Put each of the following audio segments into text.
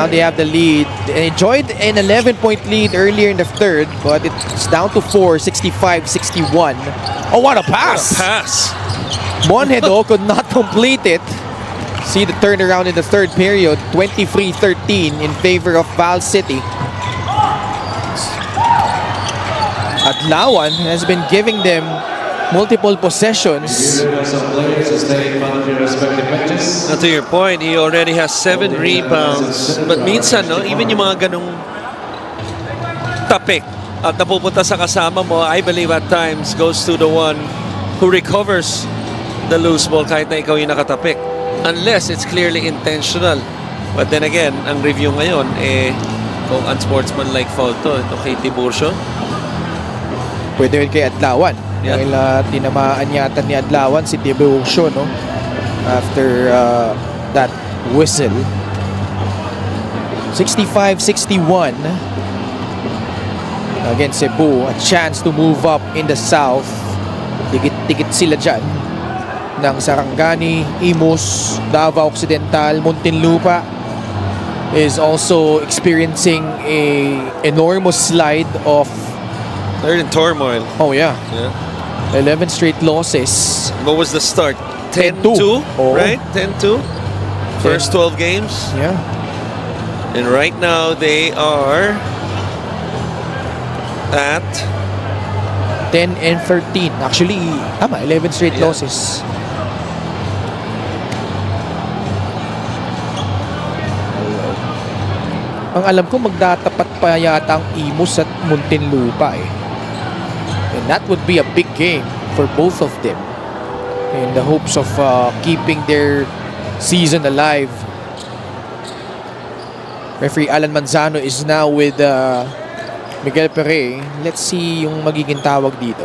now they have the lead. They enjoyed an 11-point lead earlier in the third, but it's down to 4, 65-61. Oh, what a pass! What a pass! Monhedo could not complete it. See the turnaround in the third period, 23-13 in favor of Val City. Adlawan has been giving them multiple possessions. Now, to your point, he already has 7 rebounds. But minsan, no, even yung mga ganong tapik at napupunta sa kasama mo, I believe at times goes to the one who recovers the loose ball kahit na ikaw yung nakatapik. Unless it's clearly intentional. But then again, ang review ngayon, kung unsportsmanlike foul to, ito kay Tiburcio. Pwede rin kay Adlawan. Yeah. Dahil tinamaan yata ni Adlawan si Tiburcio, no? After that whistle. 65-61. Again, Cebu, a chance to move up in the south. Dikit-dikit sila dyan ng Sarangani, Imus, Davao Occidental, Muntinlupa is also experiencing a enormous slide of... They're in turmoil. Oh yeah. Yeah. 11 straight losses. What was the start? 10-2, Oh. right? 10-2. First 12 games. Yeah. And right now they are at 10 and 13. Actually, 11 straight losses. Ang alam ko, magdatapat pa yata ang Imus at Muntinlupa eh. And that would be a big game for both of them in the hopes of keeping their season alive. Referee Alan Manzano is now with Miguel Pere. Let's see yung magiging tawag dito.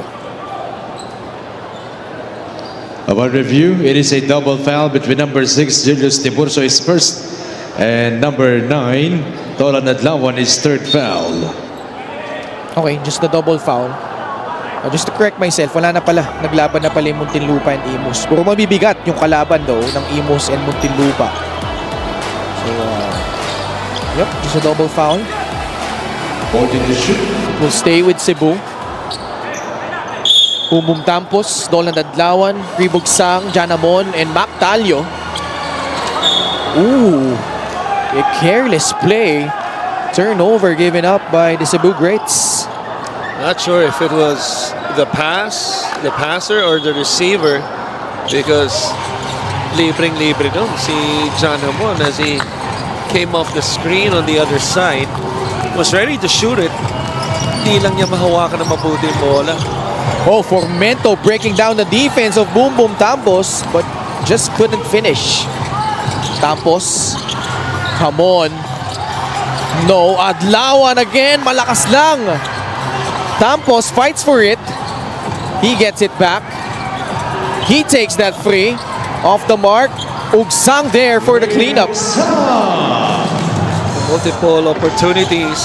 About review, it is a double foul between number 6, Julius Tiburcio is first, and number 9, Tolan Adlawan is third foul. Okay, just the double foul. Just to correct myself, wala na pala. Naglaban na pala yung Muntinlupa and Imus. Puro mabibigat yung kalaban daw ng Imus and Muntinlupa. So, yep, just a double foul. Will stay with Cebu. Bumbum Tampos, Dolan Adlawan, Ribugsang, Janamon, and Mac Talio. Ooh, a careless play. Turnover given up by the Cebu Greats. Not sure if it was the passer or the receiver, because libre dun si John Hamon as he came off the screen on the other side, was ready to shoot it. Hindi lang niya mahawakan ng mabuti yung bola. Oh, Formento breaking down the defense of Boom Boom Tampos, but just couldn't finish. Tampos, Hamon, no, Adlawan again, malakas lang. Tampos fights for it. He gets it back. He takes that free. Off the mark. Ugsang there for the cleanup. Multiple opportunities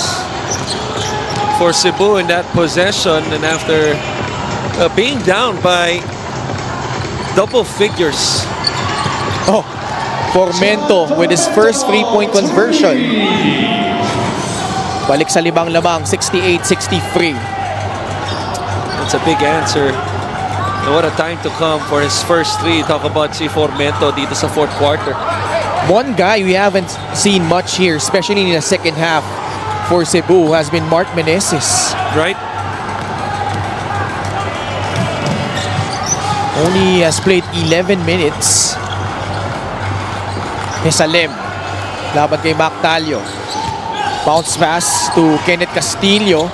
for Cebu in that possession, and after being down by double figures. Oh, Formento with his first 3-point conversion. Balik sa libang-labang, 68-63. That's a big answer. And what a time to come for his first 3. Talk about si Formento dito sa fourth quarter. One guy we haven't seen much here, especially in the second half for Cebu, has been Mark Meneses. Right? Only has played 11 minutes. Salem, laban kay Mac Talio. Bounce pass to Kenneth Castillo.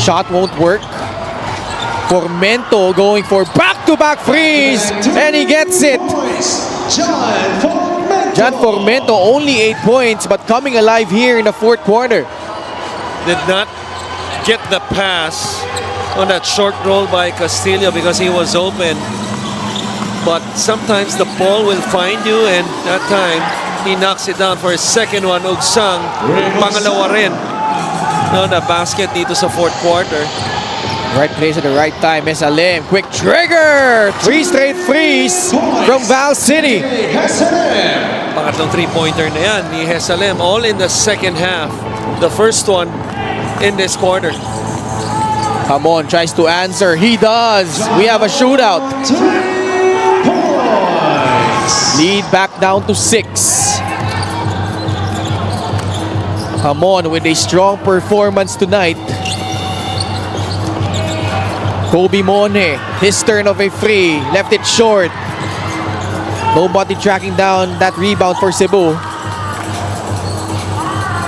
Shot won't work. Formento going for back-to-back freeze, and he gets it. John Formento only 8 points, but coming alive here in the fourth quarter. Did not get the pass on that short roll by Castillo because he was open. But sometimes the ball will find you, and that time he knocks it down for his second one. Ugsang, pangalawa rin. No, na basket dito sa fourth quarter. Right place at the right time. Mesalim, quick trigger! 3 straight threes from Val City. Pangatlong three-pointer na yan ni Hesalem, all in the second half. The first one in this quarter. Hamon tries to answer. He does. We have a shootout. Lead back down to 6. Hamon with a strong performance tonight. Kobe Monhe, his turn of a free, left it short. Nobody tracking down that rebound for Cebu.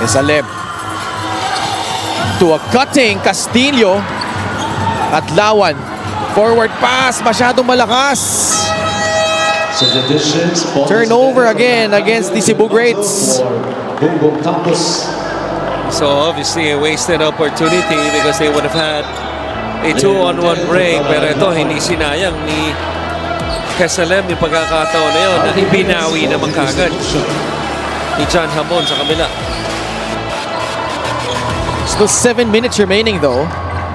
Mesalim to a cutting Castillo. Adlawan, forward pass, masyadong malakas. Substitutions. Turnover again against the Cebu Greats. Bumbum Tampos. So obviously a wasted opportunity because they would have had a 2-on-1 break, pero ito hindi sinayang ni Hesalem yung pagkakataon na yun na binawi naman kagad ni John Hamon sa kabila. Still 7 minutes remaining though.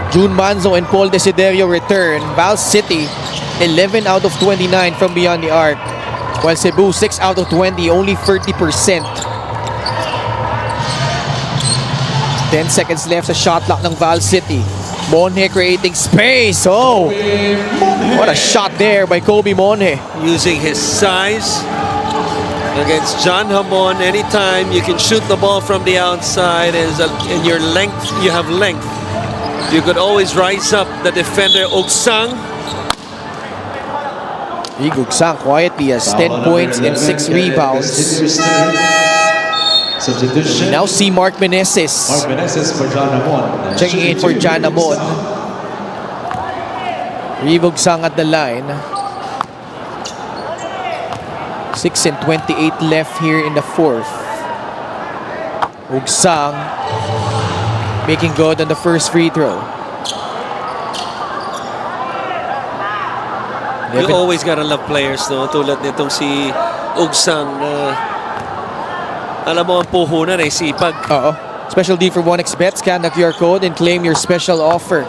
June Manzo and Paul Desiderio return. Val City 11 out of 29 from beyond the arc, while Cebu 6 out of 20, only 30%. 10 seconds left sa shot clock ng Val City. Monhe creating space. Oh, what a shot there by Kobe Monhe. Using his size against John Hamon. Anytime you can shoot the ball from the outside and your length, you have length. You could always rise up the defender Ogsang.Igugsang quietly has 10 points and 6 rebounds. Substitution. Now see Mark Meneses for John Amon. checking in for John Amon.Igugsang at the line. 6 and 28 left here in the fourth. Ogsang making good on the first free throw. You always gotta love players, no? Tulad nitong si Ogsang na alam mo ang puhunan ay sipag. Special D for 1xBet. Scan the QR code and claim your special offer.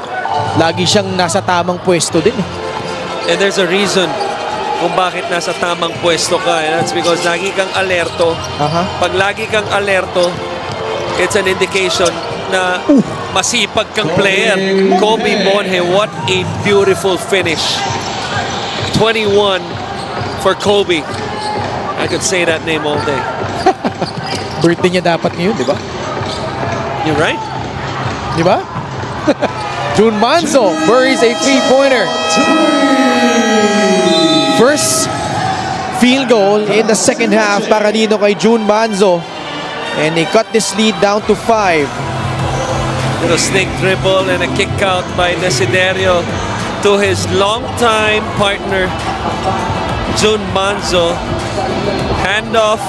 Lagi siyang nasa tamang pwesto din. And there's a reason kung bakit nasa tamang pwesto ka. And that's because lagi kang alerto. Pag lagi kang alerto, it's an indication na masipag kang player. Kobe Monhe, what a beautiful finish. 21 for Kobe. I could say that name all day. Birthday niya dapat ngayon, di ba? You're right. Di ba? June Manzo buries a three-pointer. First field goal in the second half para dito kay June Manzo. And they cut this lead down to 5. Little snake dribble and a kick out by Desiderio to his longtime partner, June Manzo. Handoff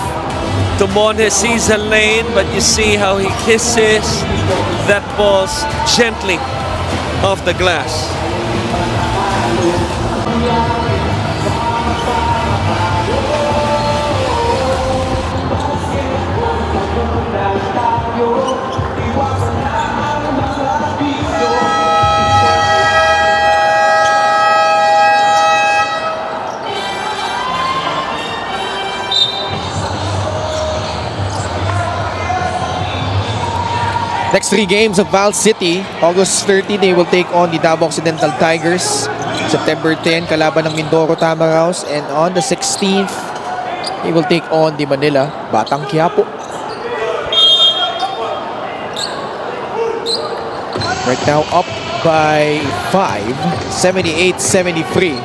to Monhe, sees a lane, but you see how he kisses that ball gently off the glass. Next 3 games of Val City. August 30, they will take on the Davao Occidental Tigers. September 10, kalaban ng Mindoro Tamaraws. And on the 16th, they will take on the Manila Batang Quiapo. Right now up by 5, 78-73.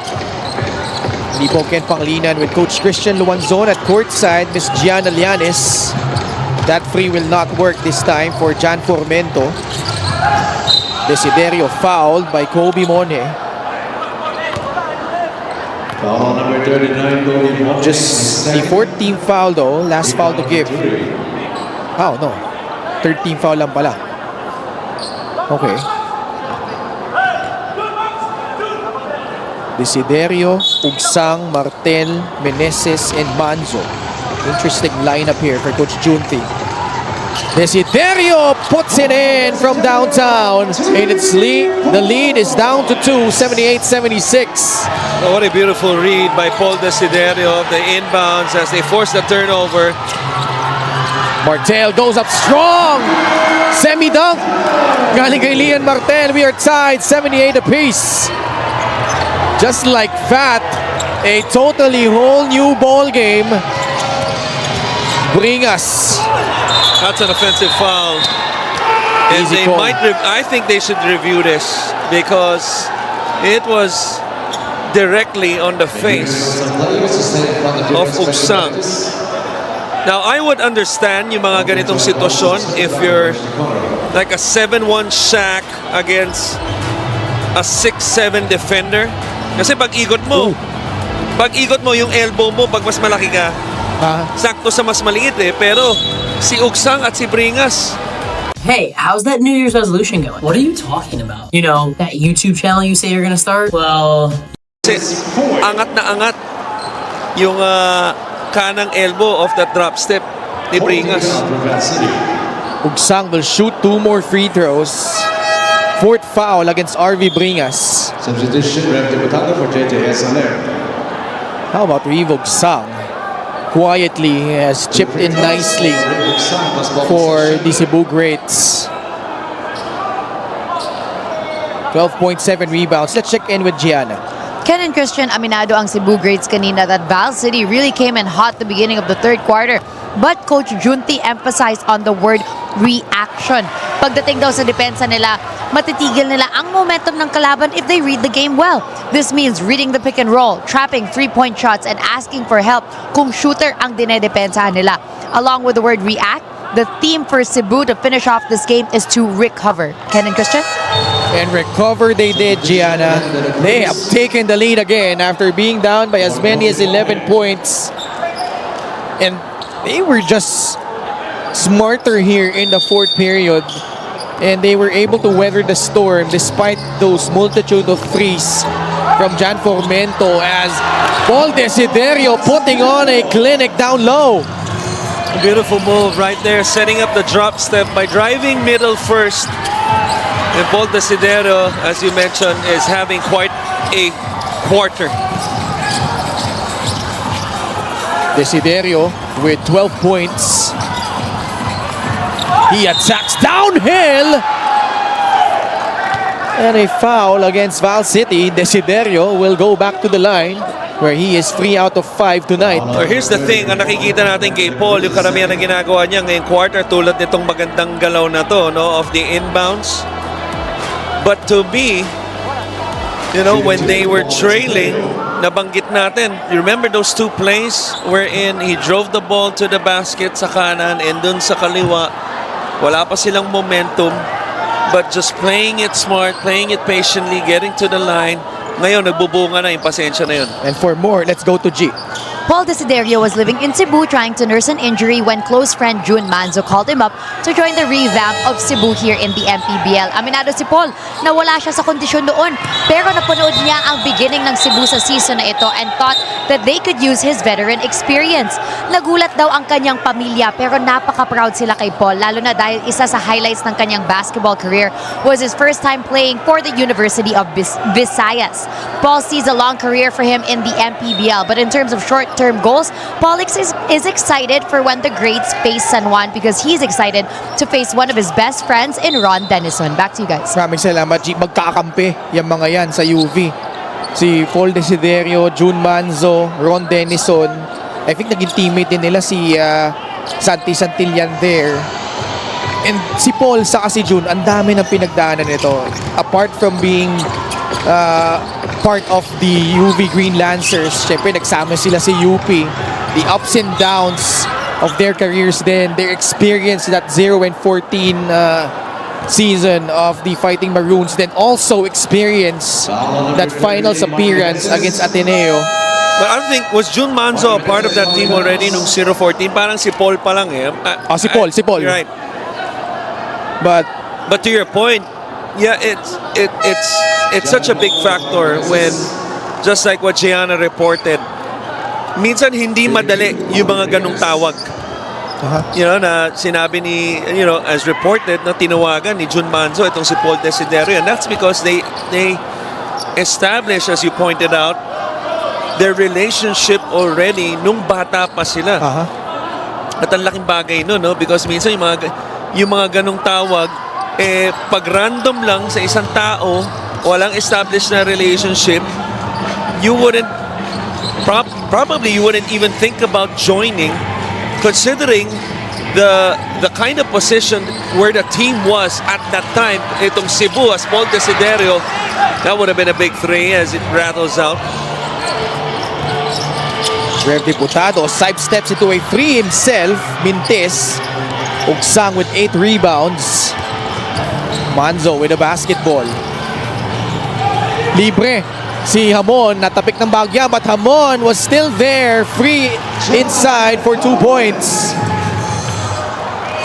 Hindi po Ken Panglinan with Coach Christian Luanzon at courtside. Miss Gianna Llanes. That free will not work this time for Jan Formento. Desiderio fouled by Kobe Monhe. Foul number 39, Kobe Monhe. Just the 14th foul though. Last foul to give. Oh no. 13 foul lang pala. Okay. Desiderio, Ogsang, Martel, Meneses, and Manzo. Interesting lineup here for Coach Junti. Desiderio puts it in from downtown. And the lead is down to 2, 78-76. Oh, what a beautiful read by Paul Desiderio of the inbounds as they force the turnover. Martel goes up strong. Semi-dunk. Galing kay Lian Martel. We are tied 78 apiece. Just like that, a totally whole new ball game. Bring us. That's an offensive foul. And Easy they call. I think they should review this because it was directly on the face of Ugsang. Now, I would understand yung mga ganitong sitwasyon if you're like a 7-1 Shaq against a 6'7 defender. Kasi pag-ikot mo yung elbow mo pag mas malaki ka, sakto sa mas maliit eh. Pero si Ugsang at si Bringas, Hey, how's that New Year's resolution going? What are you talking about? You know, that YouTube channel you say you're gonna start? Well, angat na angat yung kanang elbow of that drop step ni Bringas. Ugsang will shoot 2 more free throws. 4th foul against RV Bringas. Substitution, Rev Debutado for JJS Aler. How about Reeve Ugsang? Quietly has chipped in nicely for the Cebu Greats. 12.7 rebounds. Let's check in with Gianna. Ken and Christian, aminado ang Cebu Greats kanina that Val City really came in hot the beginning of the third quarter. But Coach Junti emphasized on the word reaction. Pagdating daw sa depensa nila, matitigil nila ang momentum ng kalaban if they read the game well. This means reading the pick and roll, trapping 3-point shots, and asking for help kung shooter ang dinedepensahan nila. Along with the word react, the theme for Cebu to finish off this game is to recover. Ken and Christian? And recover they did, Gianna. They have taken the lead again after being down by as many as 11 points. And they were just smarter here in the 4th period. And they were able to weather the storm despite those multitude of threes from Jan Formento as Paul Desiderio putting on a clinic down low. Beautiful move right there, setting up the drop step by driving middle first. And Paul Desiderio, as you mentioned, is having quite a quarter. Desiderio with 12 points. He attacks downhill. And a foul against Val City. Desiderio will go back to the line where he is 3 out of 5 tonight. Or here's the thing, ang nakikita natin kay Paul, yung karamihan na ginagawa niya ngayong quarter tulad nitong magandang galaw na to, no, of the inbounds. But to me, you know, when they were trailing, nabanggit natin, you remember those 2 plays wherein he drove the ball to the basket sa kanan and dun sa kaliwa, wala pa silang momentum, but just playing it smart, playing it patiently, getting to the line. Ngayon, nagbubunga na yung pasensya na yun. And for more, let's go to G. Paul Desiderio was living in Cebu trying to nurse an injury when close friend June Manzo called him up to join the revamp of Cebu here in the Mpbl. Aminado si Paul na wala siya sa kondisyon noon, pero napanood niya ang beginning ng Cebu sa season na ito and thought that they could use his veteran experience. Nagulat daw ang kanyang pamilya pero napaka-proud sila kay Paul, lalo na dahil isa sa highlights ng kanyang basketball career was his first time playing for the University of Visayas. Paul sees a long career for him in the Mpbl, but in terms of short-term goals, Paul is excited for when the Greats face San Juan because he's excited to face one of his best friends in Ron Denison. Back to you guys. Maraming salamat, G. Magkakampi yung mga yan sa UV. Si Paul Desiderio, June Manzo, Ron Denison. I think naging teammate din nila si Santi Santillan there. And si Paul sa si June, ang dami ng pinagdaanan nito. Apart from being part of the UV Green Lancers, syempre nagsama sila si UP. The ups and downs of their careers then, their experience that 0-14 season of the Fighting Maroons, then also experience that finals appearance against Ateneo. But I don't think, was June Manzo a part of that team already nung 0-14? Parang si Paul pa lang eh. Si Paul. You're right. But to your point, yeah, it's such a big factor when, just like what Gianna reported, minsan hindi madali yung mga ganong tawag. You know, na sinabi ni, you know, as reported, na tinawagan ni Jun Manzo itong si Paul Desiderio. And that's because they established, as you pointed out, their relationship already nung bata pa sila. At ang laking bagay nun, no? Because minsan yung mga ganong tawag, pag random lang sa isang tao, walang established na relationship, you wouldn't, probably you wouldn't even think about joining, considering the kind of position where the team was at that time. Itong Cebu as Paul Desiderio, that would have been a big three as it rattles out. Rev Diputado sidesteps into a 3 himself. Mintis. Ugsang with 8 rebounds. Manzo with a basketball. Libre. Si Hamon natapik ng bagya, but Hamon was still there. Free inside for 2 points.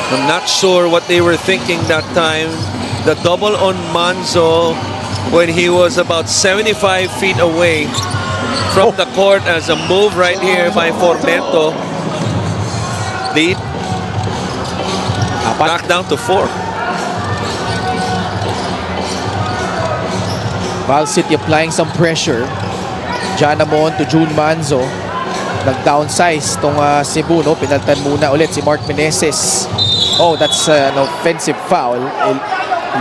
I'm not sure what they were thinking that time. The double on Manzo when he was about 75 feet away from the court as a move right here by Formento. Lead back down to 4. Val City applying some pressure. Janamon to June Manzo. Nag-downsize tong Cebu, no? Pinaltan muna ulit si Mark Meneses. Oh, that's an offensive foul.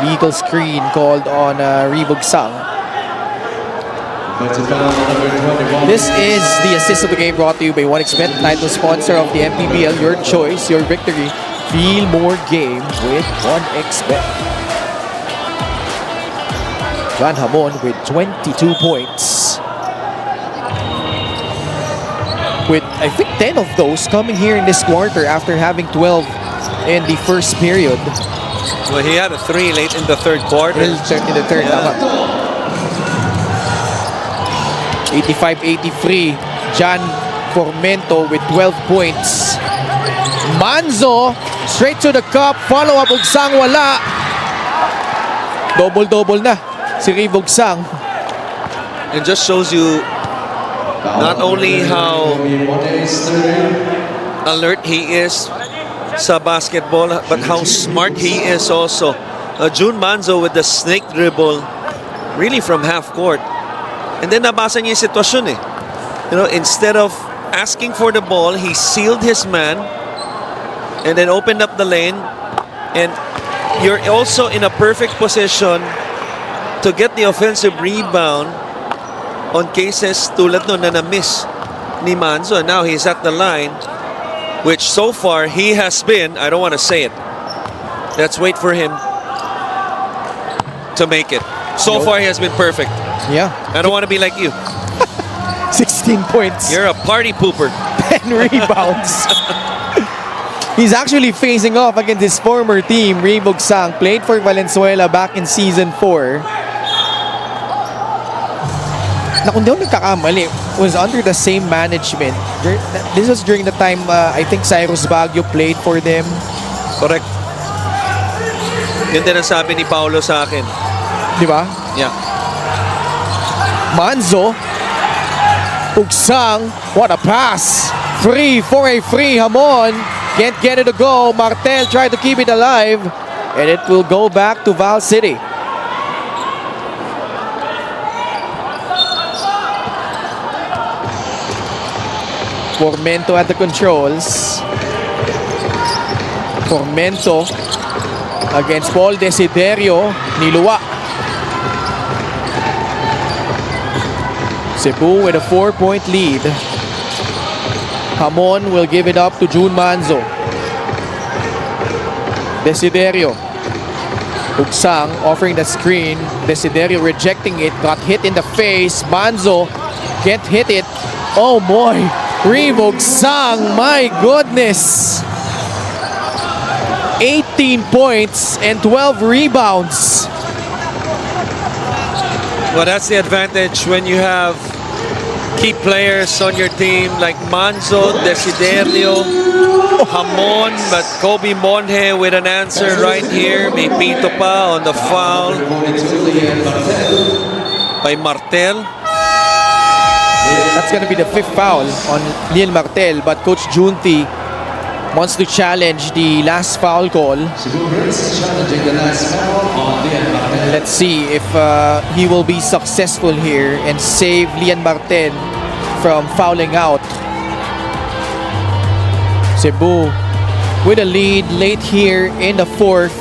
Illegal screen called on Rebog Sang. This is the assist of the game brought to you by 1xBet, title sponsor of the Mpbl. Your choice, your victory. Feel more game with 1xBet. John Hamon with 22 points. With, I think, 10 of those coming here in this quarter after having 12 in the first period. Well, he had a 3 late in the third quarter. In the third, tama. 85-83. John Formento with 12 points. Manzo straight to the cup. Follow-up, Ugsang wala. Double-double na si Rebog Sang. It just shows you not only how alert he is sa basketball, but how smart he is also. June Manzo with the snake dribble, really from half court. And then nabasa niya yung sitwasyon eh. You know, instead of asking for the ball, he sealed his man and then opened up the lane. And you're also in a perfect position to get the offensive rebound on cases tulad nun na na-miss ni Manzo. And now he's at the line, which so far he has been, I don't want to say it. Let's wait for him to make it. So far he has been perfect. Yeah. I don't want to be like you. 16 points. You're a party pooper. 10 rebounds. He's actually facing off against his former team, Rebog Sang. Played for Valenzuela back in Season 4. Na kung di ako nagkakamali, was under the same management. This was during the time, I think Cyrus Baguio played for them. Correct. Yun din ang sabi ni Paolo sa akin. Di ba? Yeah. Manzo. Ugsang. What a pass. Free for a free Hamon. Can't get it to go. Martel tried to keep it alive. And it will go back to Val City. Formento at the controls. Formento against Paul Desiderio. Niluwa. Cebu with a 4-point lead. Hamon will give it up to June Manzo. Desiderio. Ugsang offering the screen. Desiderio rejecting it. Got hit in the face. Manzo can't hit it. Oh boy. Rebog Sang. My goodness. 18 points and 12 rebounds. Well, that's the advantage when you have key players on your team like Manzo, Desiderio, Hamon, but Kobe Monje with an answer right here. May pito pa on the foul by Martel. That's going to be the 5th foul on Liel Martel, but Coach Junti wants to challenge the last foul call. Cebu Birds challenging the last foul on Lian Martel. Let's see if he will be successful here and save Lian Marten from fouling out. Cebu with a lead late here in the fourth.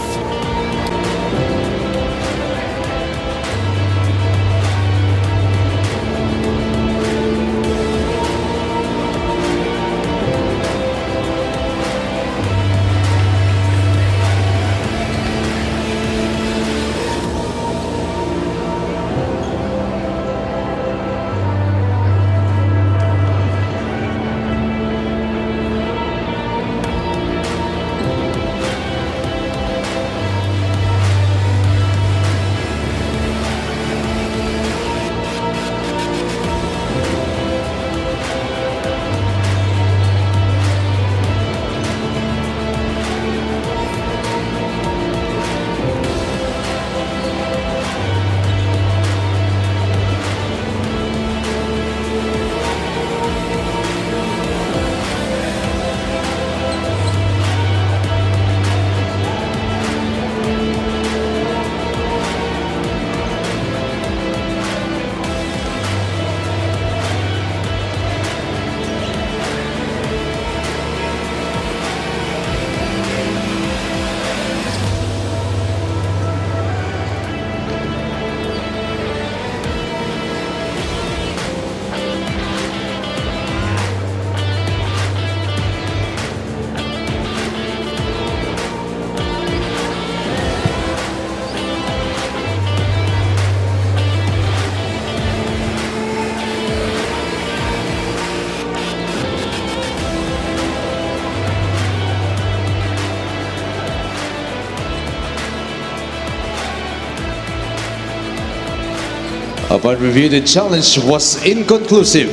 Upon review, the challenge was inconclusive.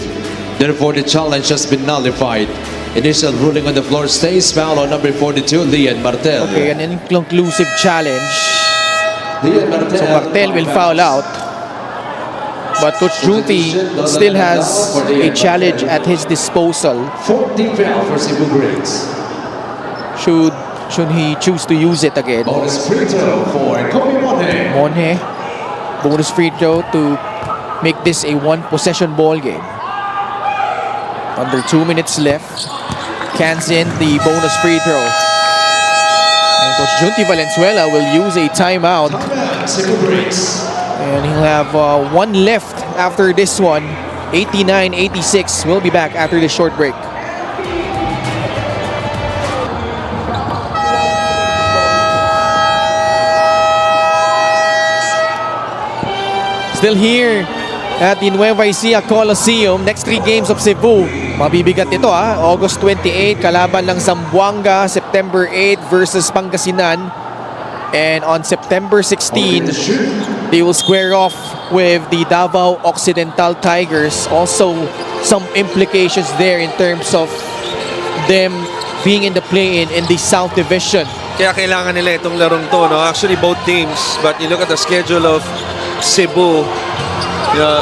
Therefore, the challenge has been nullified. Initial ruling on the floor stays. Foul on number 42, Lian Martel. Okay, an inconclusive challenge. Lian Martel, So Martel will foul out. But Coach Junti still has a challenge at his disposal. 14 foul for Cebu Birds. Should he choose to use it again. Bonus free throw for Kobe Monhe. Monhe, bonus free throw to make this a one-possession ball game. Under 2 minutes left. Cans in the bonus free throw. And Coach Junti Valenzuela will use a timeout. Cebu Birds. And he'll have one left after this one. 89-86. We'll be back after this short break. Still here at the Nueva Ecija Coliseum. Next 3 games of Cebu. Mabibigat ito August 28, kalaban ng Zamboanga. September 8 versus Pangasinan. And on September 16, they will square off with the Davao Occidental Tigers. Also, some implications there in terms of them being in the play-in in the South Division. Kaya kailangan nila itong larong to, no? Actually, both teams. But you look at the schedule of Cebu,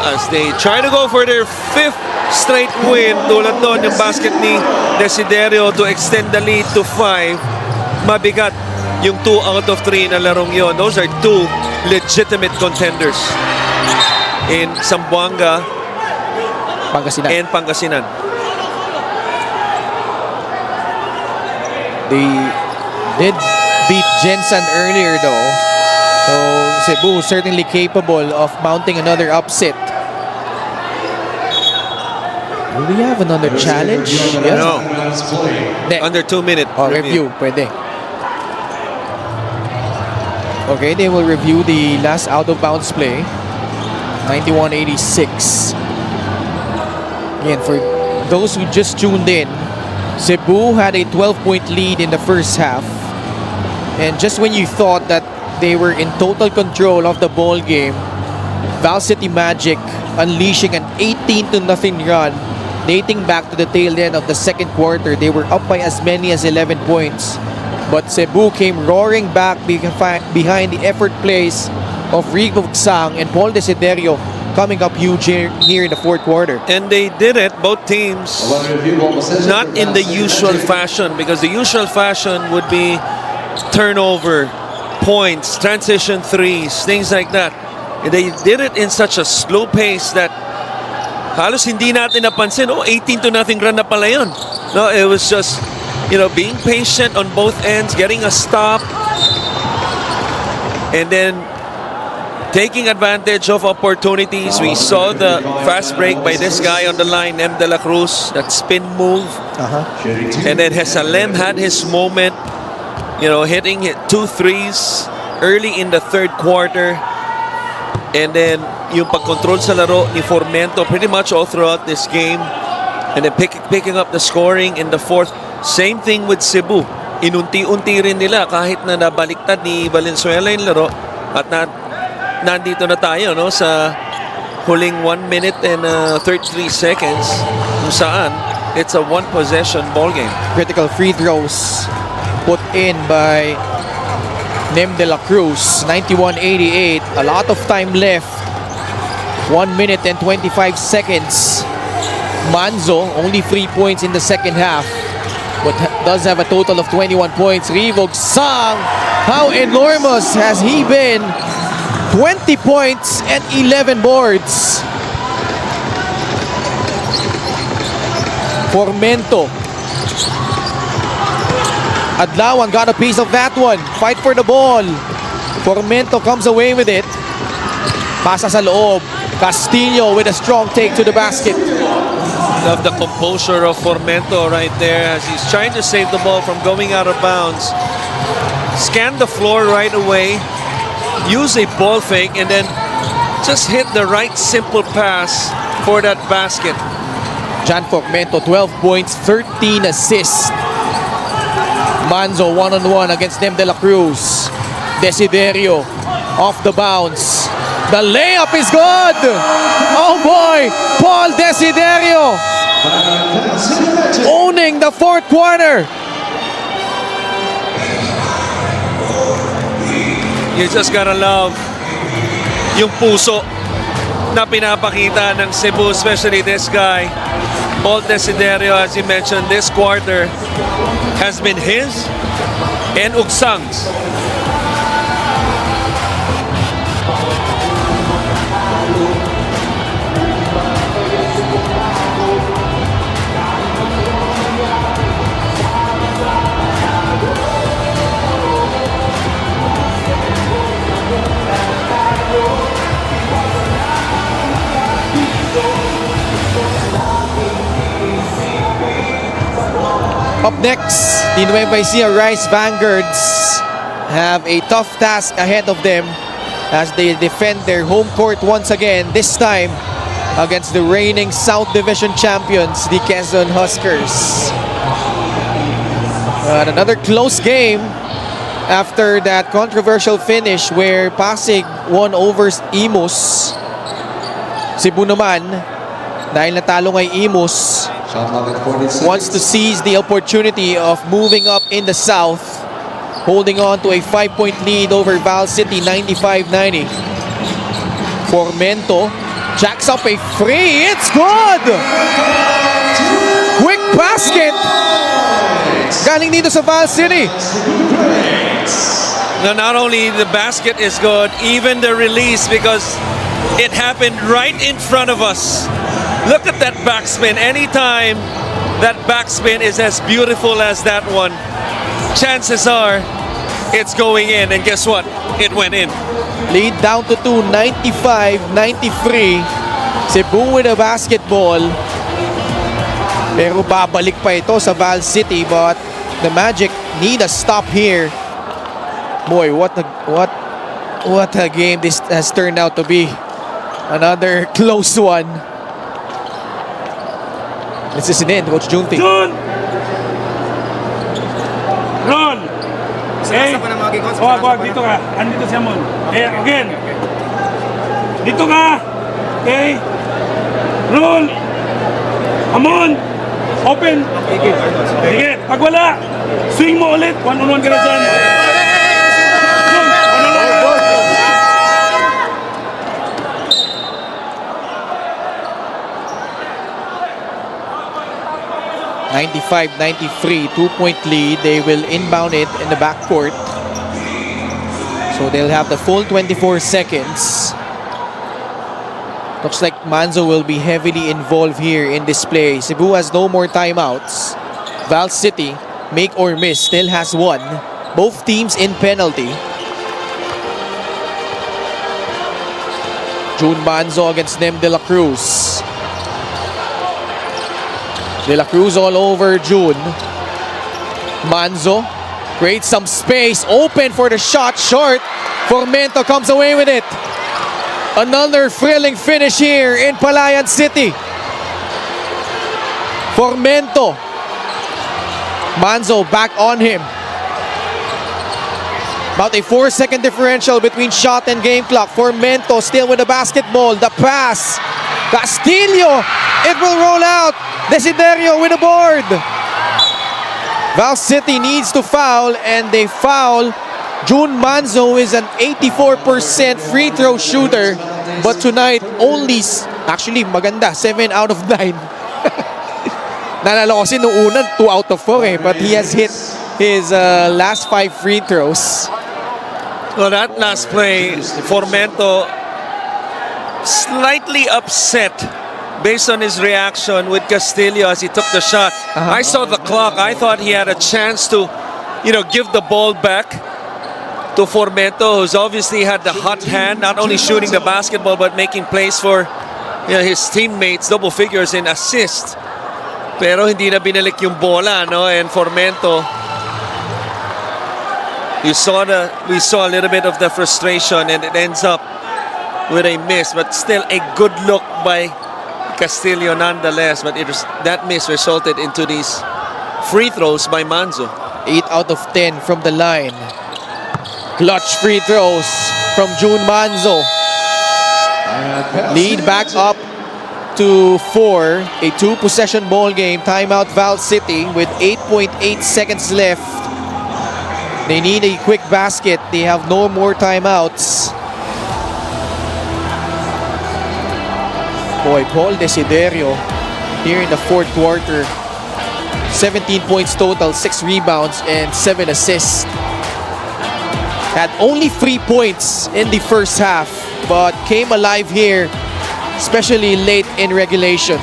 as they try to go for their 5th straight win. Tulad doon yung basket ni Desiderio to extend the lead to 5. Mabigat yung 2 out of 3 na larong yon. Those are 2 legitimate contenders in Zamboanga Pangasinan. and Pangasinan. They did beat Jensen earlier though. So Cebu certainly capable of mounting another upset. Will we have another challenge? Yes. No. Hindi. Under 2 minute Review. Pwede. Okay, they will review the last out-of-bounds play. 91-86. Again, for those who just tuned in, Cebu had a 12-point lead in the first half. And just when you thought that they were in total control of the ball game, Val City Magic unleashing an 18-0 run dating back to the tail end of the second quarter. They were up by as many as 11 points. But Cebu came roaring back behind the effort plays of Rigo Sang and Paul Desiderio coming up huge here in the fourth quarter. And they did it, both teams, Upon review, ball possession not for in the Valenzuela. usual fashion, because the usual fashion would be turnover, points, transition threes, things like that. And they did it in such a slow pace that halos hindi natin napansin, 18-0 run na pala yun. No, it was just, being patient on both ends, getting a stop, and then taking advantage of opportunities. We saw the fast break by this guy on the line, Mpbl, that spin move. Shooting two. And then Hesalem had his moment, hitting 2 threes early in the third quarter. And then yung pag-control sa laro ni Formento pretty much all throughout this game. And then picking up the scoring in the fourth. Same thing with Cebu. Inunti-unti rin nila kahit na nabaliktad ni Valenzuela yung laro. At nandito na tayo sa huling 1 minute and 33 seconds kung saan it's a one possession ball game. Critical free throws put in by Mpbl, 91-88. A lot of time left. 1 minute and 25 seconds. Manzo, only 3 points in the second half, but does have a total of 21 points. Rivog Sang, how enormous has he been? 20 points and 11 boards. Formento. Adlawan got a piece of that one. Fight for the ball. Formento comes away with it. Pasa sa loob. Castillo with a strong take to the basket. Love the composure of Formento right there as he's trying to save the ball from going out of bounds. Scan the floor right away. Use a ball fake and then just hit the right simple pass for that basket. Jan Formento, 12 points, 13 assists. Manzo one-on-one against Mpbl. Desiderio off the bounce. The layup is good! Oh boy! Paul Desiderio owning the fourth quarter. You just gotta love yung puso na pinapakita ng Cebu, especially this guy. Paul Desiderio, as you mentioned, this quarter has been his and Ugsang's. Up next, the Nueva Ecija Rice Vanguards have a tough task ahead of them as they defend their home court once again, this time against the reigning South Division champions, the Quezon Huskers. And another close game after that controversial finish where Pasig won over Imus. Cebu naman, dahil natalo ngay Imus, Shot clock at 46. wants to seize the opportunity of moving up in the South, holding on to a 5-point lead over Val City, 95-90. Formento jacks up a free. It's good! Quick basket! Galing dito sa Val City. Now, not only the basket is good, even the release, because it happened right in front of us. Look at that backspin. Anytime that backspin is as beautiful as that one, chances are it's going in. And guess what? It went in. Lead down to 2, 95-93. Cebu with a basketball. Pero babalik pa ito sa Val City, but the Magic need a stop here. Boy, what a game this has turned out to be. Another close one. This is an end, Coach Junti. Jun! Ron! Okay? Wag, dito ka. Andito si Amon. Okay, again. Dito ka. Okay? Roll! Amon! Open! Sige, pag wala, swing mo ulit. One-on-one ka na dyan. Jun, one-on-one. 95-93, 2-point lead. They will inbound it in the backcourt. So they'll have the full 24 seconds. Looks like Manzo will be heavily involved here in this play. Cebu has no more timeouts. Val City, make or miss, still has one. Both teams in penalty. June Manzo against Nem De La Cruz. De La Cruz all over June. Manzo creates some space, open for the shot, short. Formento comes away with it. Another thrilling finish here in Palayan City. Formento. Manzo back on him. About a 4-second differential between shot and game clock. Formento still with the basketball. The pass. Castillo. It will roll out. Desiderio with the board. Val City needs to foul, and they foul. June Manzo is an 84% free throw shooter, but tonight only, actually maganda, 7 out of 9. Nalala ko kasi nung una, 2 out of 4 but he has hit his last 5 free throws. Well, that last play, Formento slightly upset based on his reaction with Castillo as he took the shot. I saw the clock. I thought he had a chance to, give the ball back to Formento, who's obviously had the hot hand, not only shooting the basketball but making plays for his teammates, double figures in assist. Pero hindi na binalik yung bola, no? And Formento, we saw a little bit of the frustration, and it ends up with a miss, but still a good look by Castillo nonetheless. But that miss resulted into these free throws by Manzo. 8 out of 10 from the line. Clutch free throws from June Manzo. Lead back up to 4. A 2-possession ball game. Timeout Val City with 8.8 seconds left. They need a quick basket. They have no more timeouts. Boy, Paul Desiderio here in the fourth quarter. 17 points total, 6 rebounds, and 7 assists. Had only 3 points in the first half, but came alive here, especially late in regulation.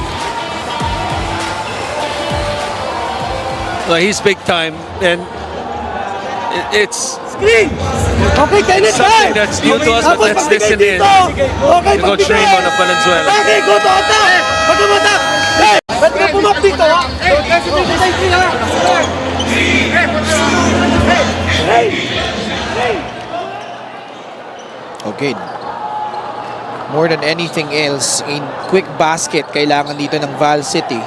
Well, he's big time, and it's Okay, kainit something that's new to us, but let's listen in Okay, to Coach Raymond of Valenzuela. Okay, go to attack! Pagkamata! Hey! Ba't ka pumap dito, ha? Okay. More than anything else, in quick basket kailangan dito ng Val City.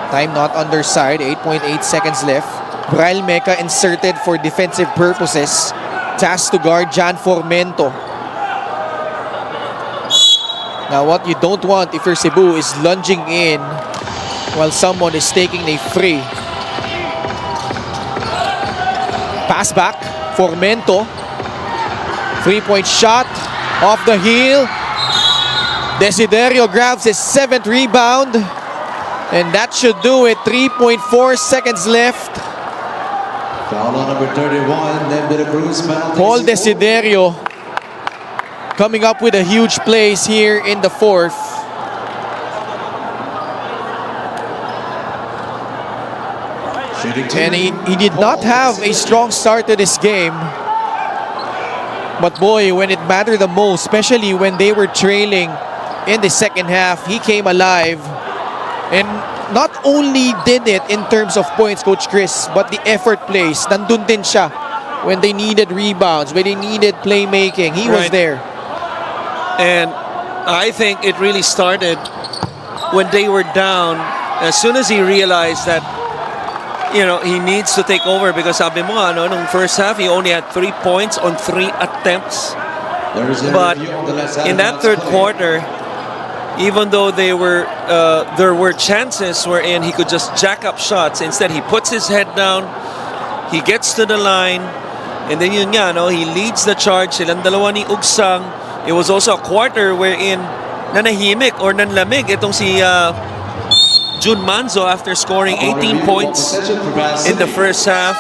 Time not underside, 8.8 seconds left. Braille Meca inserted for defensive purposes. Tasked to guard Jan Formento. Now what you don't want if you're Cebu is lunging in while someone is taking a free. Pass back, Formento. 3-point shot off the heel. Desiderio grabs his 7th rebound. And that should do it. 3.4 seconds left. Foul on number 31, then De La Cruz penalty. Paul Desiderio coming up with a huge plays here in the fourth. And he did not have a strong start to this game. But boy, when it mattered the most, especially when they were trailing in the second half, he came alive. And not only did it in terms of points, Coach Chris, but the effort plays. Nandun din siya when they needed rebounds, when they needed playmaking. He was there. And I think it really started when they were down. As soon as he realized that, he needs to take over, because sabi mo, nung first half, he only had 3 points on 3 attempts. But in that third quarter, even though there were chances wherein he could just jack up shots, instead he puts his head down, he gets to the line, and then he leads the charge. Silang dalawa ni Ugsang. It was also a quarter wherein nanahimik or nanlamig itong si Jun Manzo after scoring 18 points in the first half.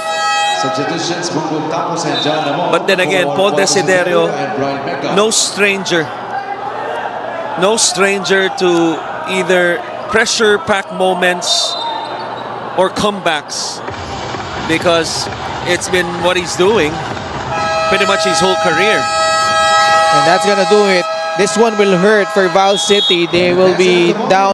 Substitutions, Bumbum Tampos and John Amon. But then again, For Paul Juan Desiderio, and Brian Mecca. no stranger to either pressure pack moments or comebacks, because it's been what he's doing pretty much his whole career. And that's gonna do it. This one will hurt for Val City. They will be down